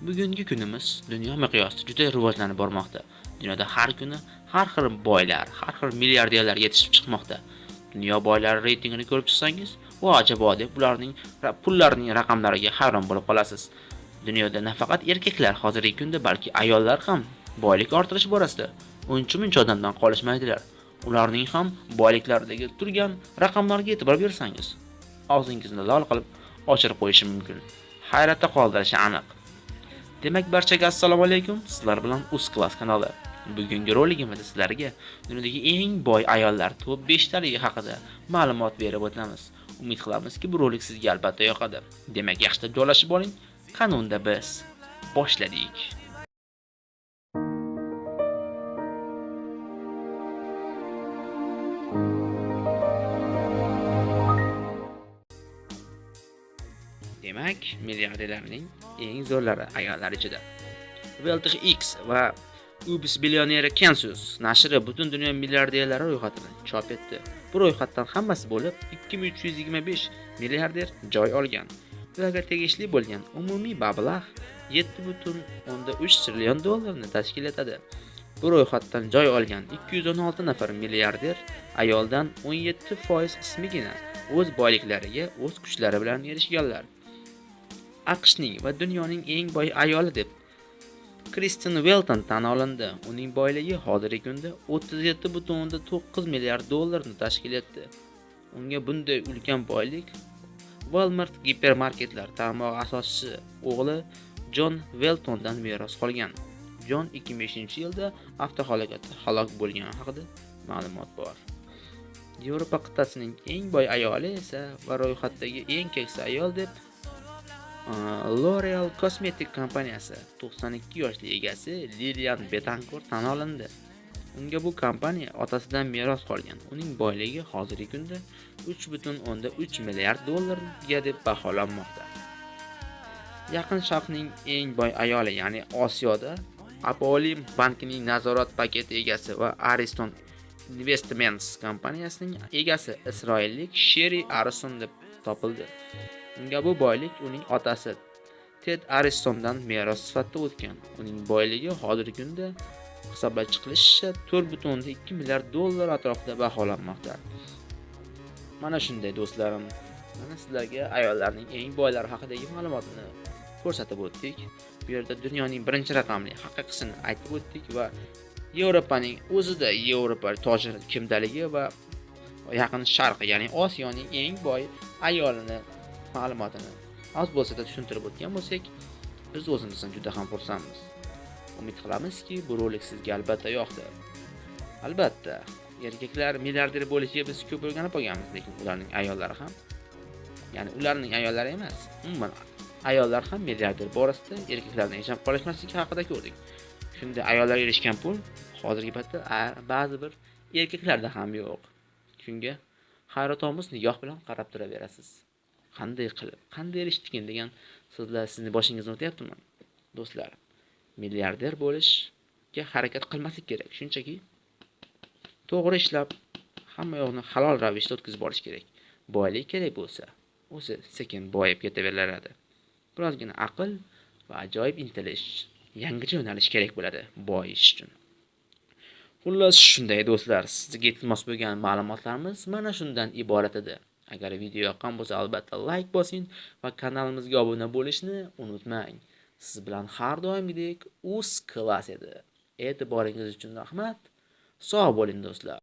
Bugungi kunimiz dunyo miqyosida juda rivojlanib bormoqda. Dunyoda har kuni har xil boylar, har xil milliarderlar yetishib chiqmoqda. Dunyo boylari reytingini ko'rib chiqsangiz, "Vo ajabo" deb ularning pullarining raqamlariga hayron bo'lib qolasiz. Dunyoda nafaqat erkaklar, hozirgi kunda balki ayollar ham boylik orttirish borasida uncha-muncha odamdan qolishmaydilar. Ularning ham boyliklaridagi turgan raqamlarga e'tibor bersangiz, og'zingizni lol qilib ochirib qo'yishi mumkin. Hayratda qoldirishi aniq. Demak, barchaga assalomu alaykum. Sizlar bilan Uz-Class kanali. Bugungi roligimizda sizlarga dunyodagi eng boy ayollar top 5 taligi haqida ma'lumot berib o'tamiz. Umid qilamizki, bu rolik sizga albatta yoqadi. Demak, yaxshilab joylashib oling. Qani unda biz boshladik. Demak, milliarderlarning eng zo'rlari ayollar ichida. Weltich X va Ubis Billionaire Census nashri butun dunyo milliarderlari ro'yxatini chop etdi. Bu ro'yxatdan hammasi bo'lib 2325 milliarder joy olgan. Ularga tegishli bo'lgan umumiy mablag' 7,3 trillion dollarni tashkil etadi. Bu ro'yxatdan joy olgan 216 nafar milliarder ayoldan 17% qismigina o'z boyliklariga o'z kuchlari bilan erishganlar. AQShning va dunyoning eng boy ayoli deb Kristen Welton tan olindi. Uning boyligi hozirgi kunda 37,9 milliard dollarni tashkil etdi. Unga bunday ulkan boylik Walmart gipermarketlar tarmog'i asoschisi o'g'li Jon Weltondan meros qolgan. Jon 2005-yilda avtohalokatda halok bo'lgani haqida ma'lumot bor. Yevropa qit'asining eng boy ayoli esa va ro'yxatdagi eng keksa ayol deb L'Oreal kosmetik kompaniyasi 92 yoshli egasi Lilian Betancourt tan olindi. Unga bu kompaniya otasidan meros qolgan. Uning boyligi hozirgi kunda 3,3 milliard dollarga deb baholanmoqda. Yaqin Sharqning eng boy ayoli, ya'ni Osiyoda Apolim bankining nazorat paketi egasi va Ariston Investments kompaniyasining egasi isroillik Sheri Arison deb topildi. Unga bu boylik uning otasi Ted Aristondan meros sifatida o'tgan. Uning boyligi hozirgi kunda hisoblab chiqilishicha 4,2 milliard dollar atrofida baholanmoqda. Mana shunday do'stlarim. Mana sizlarga ayollarning eng boylari haqidagi ma'lumotni ko'rsatib o'tdik. Bu yerda dunyoning birinchi raqamli haqiqisini aytib o'tdik va Yevropaning o'zida Yevropa tojir kimdaligi va Yaqin Sharq, ya'ni Osiyoning eng boy ayolini ma'lumotini oz bo'lsa-da tushuntirib o'tgan bo'lsak, biz o'zimizdan juda ham xursandmiz. Umid qilamizki, bu rolik sizga albatta yoqdi. Albatta, erkaklar milliarder bo'lishiga biz ko'p o'rganib qolganmiz, lekin ularning ayollari ham, ya'ni ularning ayollari emas, umuman ayollar ham milliarder borasida erkaklardan yashab qolishmasligi haqida ko'rdik. Shunda ayollar erishgan pul hozirgi paytda ba'zi bir erkaklarda ham yo'q. Shunga hayratomuz nigoh bilan qarab turaverasiz. Qanday qilib, qanday erishdikin degan so'zlar sizni boshingizdan o'tyaptimi? Do'stlar, milliarder bo'lishga harakat qilmaslik kerak. Shunchaki to'g'ri ishlab, hamma yo'qni halol ravishda o'tkazib borish kerak. Boylik kerak bo'lsa, o'zi sekin boyib ketaveradi. Birozgina aql va ajoyib intilish, yangicha yo'nalish kerak bo'ladi boyish uchun. Xullas shunday do'stlar, sizga yetmoqchi bo'lgan ma'lumotlarimiz mana shundan iborat edi. Agar video yoqqan bo'lsa, albatta like bosing va kanalimizga obuna bo'lishni unutmang. Siz bilan har doimgidek Uz-Class edi. E'tiboringiz uchun rahmat. Sog' bo'ling do'stlar.